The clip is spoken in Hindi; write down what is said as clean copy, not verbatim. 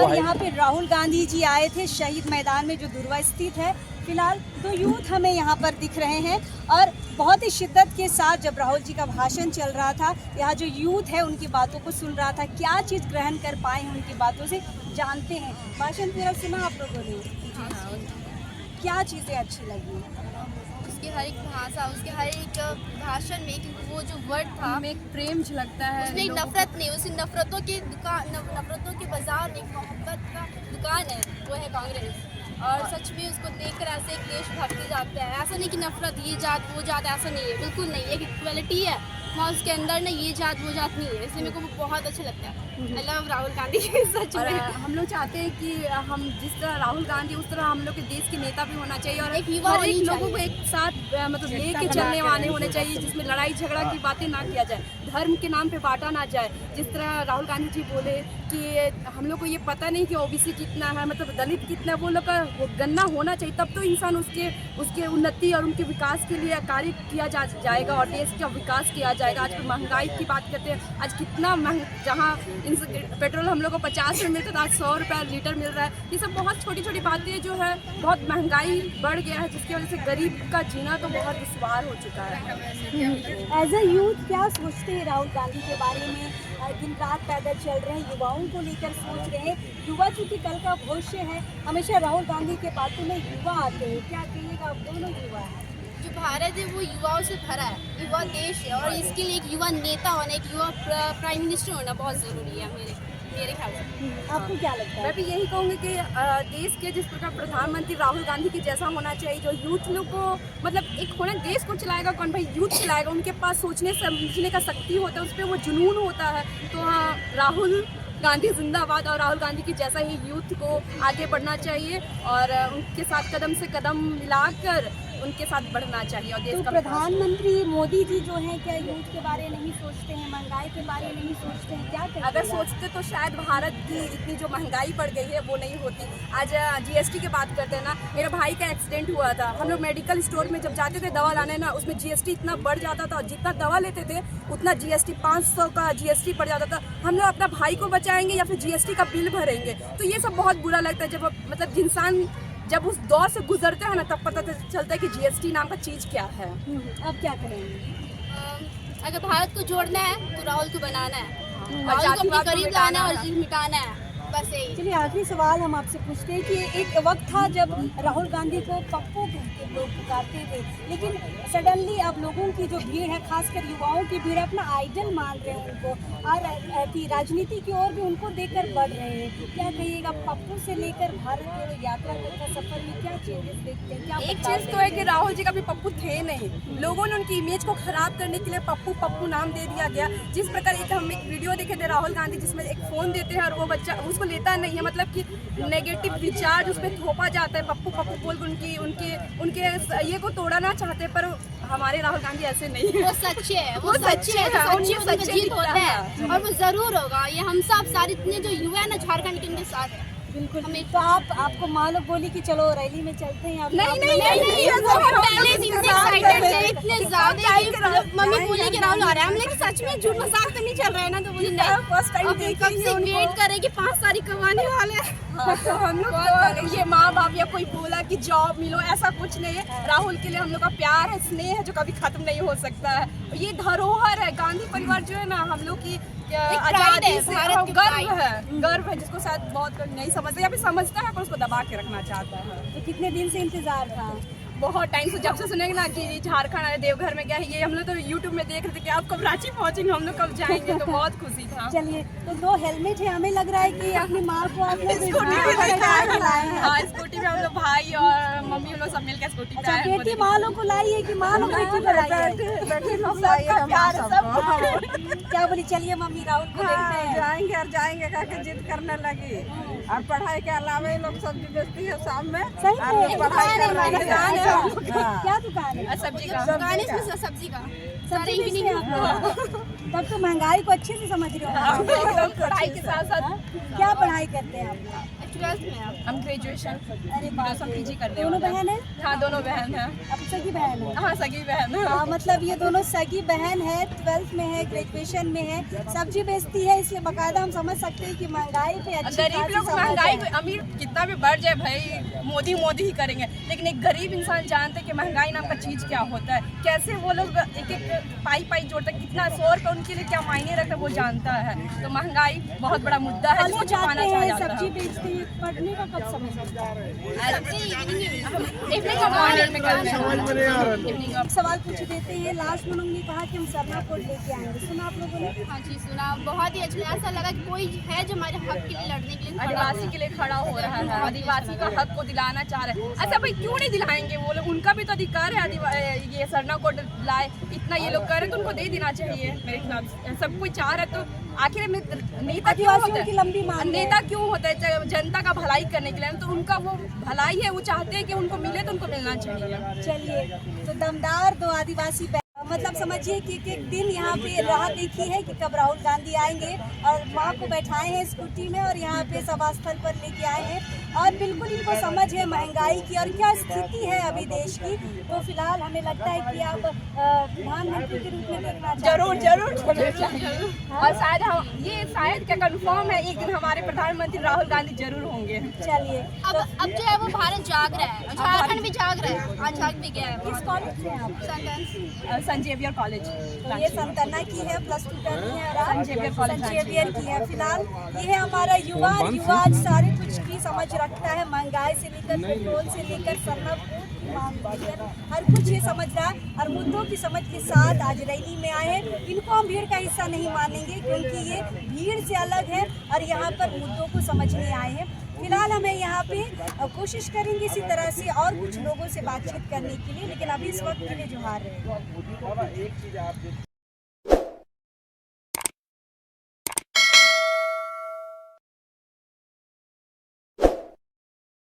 और यहाँ पे राहुल गांधी जी आए थे शहीद मैदान में जो दुर्वा स्थित है। फिलहाल दो यूथ हमें यहाँ पर दिख रहे हैं और बहुत ही शिद्दत के साथ जब राहुल जी का भाषण चल रहा था, यहाँ जो यूथ है उनकी बातों को सुन रहा था। क्या चीज़ ग्रहण कर पाए हैं उनकी बातों से जानते हैं। भाषण पूरा सुना आप लोगों ने? क्या चीज़ें अच्छी लगी? उसकी हर एक भाषा, उसके हर एक भाषण में वो जो वर्ड था में एक प्रेम झलकता है। उसमें एक नफरत नहीं, उसी नफरतों की दुकान, नफरतों के बाजार में एक मोहब्बत का दुकान है, वो है कांग्रेस। और सच में उसको देखकर ऐसे एक देशभक्ति जाता है। ऐसा नहीं कि नफरत, ये जात वो जात, ऐसा नहीं है, बिल्कुल नहीं। एक इक्वलिटी है वहाँ उसके अंदर ना, ये जात वो जात नहीं है। इसलिए मेरे को वो बहुत अच्छा लगता है। आई लव राहुल गांधी सच में। हम लोग चाहते हैं कि हम जिस तरह राहुल गांधी उस तरह हम लोग के देश के नेता भी होना चाहिए और एक युवा हर एक लोगों को एक साथ मतलब लेके चलने वाले होने चाहिए, जिसमें लड़ाई झगड़ा की बातें ना किया जाए, धर्म के नाम पे बांटा ना जाए। जिस तरह राहुल गांधी जी बोले कि हम लोग को ये पता नहीं कि ओबीसी कितना है, मतलब दलित कितना है, वो लोग का गणना होना चाहिए, तब तो इंसान उसके उन्नति और उनके विकास के लिए कार्य किया जाएगा और देश का विकास किया जाएगा। आज महंगाई की बात करते हैं, आज कितना जहाँ पेट्रोल हम लोग को 50 में मिलता था, आज 100 रुपये लीटर मिल रहा है। ये सब बहुत छोटी छोटी बातें जो है, बहुत महंगाई बढ़ गया है, जिसकी वजह से गरीब का जीना तो बहुत दुश्वार हो चुका है। एज ए यूथ क्या सोचते हैं राहुल गांधी के बारे में? दिन रात पैदल चल रहे हैं, युवाओं को लेकर सोच रहे हैं। युवा चूँकि कल का भविष्य है, हमेशा राहुल गांधी के बातों में युवा आते हैं। क्या कहिएगा आप दोनों युवा हैं? जो भारत है वो युवाओं से भरा है, युवा देश है और इसके लिए एक युवा नेता होना, एक युवा प्राइम मिनिस्टर होना बहुत ज़रूरी है मेरे ख्याल से। आपको क्या लगता है? मैं भी यही कहूँगी कि देश के जिस प्रकार प्रधानमंत्री राहुल गांधी के जैसा होना चाहिए, जो यूथ लोग को मतलब एक होना, देश को चलाएगा कौन भाई, यूथ चलाएगा। उनके पास सोचने समझने का शक्ति होता है, उस पर वो जुनून होता है। तो हाँ, राहुल गांधी जिंदाबाद और राहुल गांधी की जैसा ही यूथ को आगे बढ़ना चाहिए और उनके साथ कदम से कदम मिलाकर उनके साथ बढ़ना चाहिए। और देश तो का प्रधानमंत्री मोदी जी जो हैं, क्या यूथ के बारे में नहीं सोचते हैं, महंगाई के बारे में नहीं सोचते हैं? क्या करें? अगर सोचते तो शायद भारत की इतनी जो महंगाई बढ़ गई है वो नहीं होती। आज जीएसटी की बात करते हैं ना, मेरे भाई का एक्सीडेंट हुआ था, हम लोग मेडिकल स्टोर में जब जाते थे दवा लाने ना, उसमें जीएसटी इतना बढ़ जाता था और जितना दवा लेते थे उतना जीएसटी 500 का जीएसटी पड़ जाता था। हम लोग अपना भाई को बचाएंगे या फिर जीएसटी का बिल भरेंगे? तो ये सब बहुत बुरा लगता है। जब मतलब इंसान जब उस दौर से गुजरते हैं ना, तब पता चलता है कि जीएसटी नाम का चीज़ क्या है। अब क्या करेंगे? अगर भारत को जोड़ना है तो राहुल को बनाना है, राहुल को जातिवाद अपने को करीब मिटाना लाना और है। मिटाना है, बस यही। चलिए आखिरी सवाल हम आपसे पूछते हैं कि एक वक्त था जब राहुल गांधी को पप्पू कहते लोग पुकारते थे, लेकिन सडनली अब लोगों की जो भीड़ है, खासकर युवाओं की भीड़, अपना आइडल मान रहे हैं उनको और राजनीति की ओर भी उनको देखकर बढ़ रहे हैं। क्या कहिएगा, पप्पू से लेकर भारत की यात्रा का सफर में क्या चेंजेस देखते हैं? क्या एक चीज़ तो है कि राहुल जी का भी पप्पू थे नहीं, लोगों ने उनकी इमेज को खराब करने के लिए पप्पू पप्पू नाम दे दिया गया। जिस प्रकार हम एक वीडियो देखे थे राहुल गांधी जिसमें एक फ़ोन देते हैं और वो बच्चा उसको लेता नहीं है, मतलब कि नेगेटिव विचार उस पर थोपा जाता है। पप्पू पप्पू बोल उनके ये को तोड़ना चाहते हैं, पर हमारे राहुल गांधी ऐसे नहीं है। वो सच्चे है, वो सच्चे है, सच्चे जीत होता है और वो जरूर होगा। ये हम सब सारे इतने जो युवा है ना झारखंड के, इनके साथ है। बिल्कुल। तो आपको माँ लोग बोली कि चलो रैली में चलते हैं? आप नहीं, पहले दिन से एक्साइटेड थे, इतने ज्यादा कि मम्मी बोली कि राहुल आ रहा है। हम लेकिन सच में झूठ मजाक तो नहीं चल रहा है ना, तो बोली नहीं, फर्स्ट टाइम कब से वेट कर रहे कि 5 तारीख कब आने वाले हैं। तो हम लोग तो ये माँ बाप या कोई बोला कि जॉब मिलो, ऐसा कुछ नहीं है। राहुल के लिए हम लोग का प्यार है, स्नेह है, जो कभी खत्म नहीं हो सकता है। ये धरोहर है, गांधी परिवार जो है ना, हम लोग की आजादी से गर्व है, जिसको शायद बहुत लोग नहीं समझते या फिर समझता है पर उसको दबा के रखना चाहता है। तो कितने दिन से इंतजार था? बहुत टाइम से, जब से सुनेंगे ना कि झारखंड आए, देवघर में गया है, ये हम लोग तो यूट्यूब में देख रहे थे कि आप कब रांची पहुंचेंगे, हम लोग कब जाएंगे, तो बहुत खुशी था। चलिए, तो 2 हेलमेट है, हमें लग रहा है कि अपनी माँ को आप लोग स्कूटी पे लाए हैं। हाँ, स्कूटी पे हम लोग भाई और मम्मी हम लोग सब मिलकर स्कूटी पे आए हैं। बेटी माँ लोग को लाई है कि माँ लोग बेटी को लाई है? क्या बोली? चलिए मम्मी राहुल को देखते हैं। जाएंगे और जाएंगे करके जिद करने लगी और पढ़ाई के अलावा लोग सब्जी बेचती है शाम में। सही और लोग पढ़ाई कर रहे हैं। क्या दुकान है? सब्जी का दुकान है, इसमें सब्जी का सब्जी बेचते हैं आप लोग? तब तो महंगाई को अच्छे से समझ रहे हो। पढ़ाई के साथ साथ क्या पढ़ाई करते हैं आप? 12th में आप? हम ग्रेजुएशन अरे बाप रे। पीजी कर रहे दोनों हैं। बहन है? हाँ दोनों बहन हैं। अब सगी बहन है? हाँ सगी बहन है। हाँ, मतलब ये दोनों सगी बहन है, 12th में है, ग्रेजुएशन में है, सब्जी बेचती है, इसलिए बकायदा हम समझ सकते हैं कि महंगाई पे अच्छी गरीब खासी लोग समझ महंगाई है। अमीर कितना भी बढ़ जाए भाई मोदी मोदी ही करेंगे, लेकिन एक गरीब इंसान जानते हैं कि महंगाई नाम का चीज़ क्या होता है, कैसे वो लोग एक एक पाई जोड़ते हैं, कितना 100 रुपये उनके लिए क्या मायने रखता है वो जानता है। तो महंगाई बहुत बड़ा मुद्दा है जिसको कॉलेज छुपाना जाते चाहा हैं, जाता सब्जी है। बेचते हैं, पढ़ने का कब समय मिलता है? इवनिंग का मॉर्निंग में करते हैं। इवनिंग का एक सवाल पूछ देते हैं, लास्ट में उन्होंने कहा कि हम सरना कोड लेके आएंगे, सुना आप लोगों ने? हाँ जी सुना, बहुत ही अच्छा, ऐसा लगा कि कोई है जो हमारे हक के लिए लड़ने के लिए खड़ा हुआ आदिवासी के लिए खड़ा हो रहा है, आदिवासी का हक को दिलाना चाह रहे हैं। ऐसा भाई क्यों नहीं दिलाएंगे वो लोग, उनका भी तो अधिकार है ये सरना कोड लाए, इतना ये लोग कर रहे तो उनको दे देना चाहिए मेरे खिलाफ। सब कोई चाह रहे तो आखिर में नेता क्यों होता आदिवासियों की लंबी मांग है, है। नेता क्यों होता है जनता का भलाई करने के लिए, तो उनका वो भलाई है, वो चाहते हैं कि उनको मिले तो उनको मिलना चाहिए। चलिए, तो दमदार दो आदिवासी मतलब समझिए कि एक दिन यहाँ पे राह देखी है कि कब राहुल गांधी आएंगे और माँ को बैठाए हैं स्कूटी में और यहाँ पे सभा स्थल पर लेके आए हैं, और बिल्कुल इनको समझ है महंगाई की और क्या स्थिति है अभी देश की। तो फिलहाल हमें लगता है कि आप प्रधानमंत्री के रूप में देखना चाहते जरूर और शायद हम ये शायद क्या कंफर्म है, एक दिन हमारे प्रधानमंत्री राहुल गांधी जरूर होंगे। चलिए, अब जो है वो भारत जाग रहा है, झारखंड भी जाग रहा है, आज जाग भी गया है। किस कॉलेज में आप? सेंटेंस सन जेवियर कॉलेज। तो ये संतना की है, +2 कर रही है और आप सन जेवियर कॉलेज। सन जेवियर की है। फिलहाल ये है हमारा युवा आज सारे कुछ की समझ रखता है, महंगाई से लेकर पेट्रोल से लेकर सरना मांग लेकर हर कुछ ये समझ रहा है और मुद्दों की समझ के साथ आज रैली में आए हैं। इनको हम भीड़ का हिस्सा नहीं मानेंगे क्योंकि ये भीड़ से अलग है और यहाँ पर मुद्दों को समझने आए हैं। फिलहाल हमें यहाँ पे कोशिश करेंगे इसी तरह से और कुछ लोगों से बातचीत करने के लिए, लेकिन अभी इस वक्त के लिए जोहार रहेगा।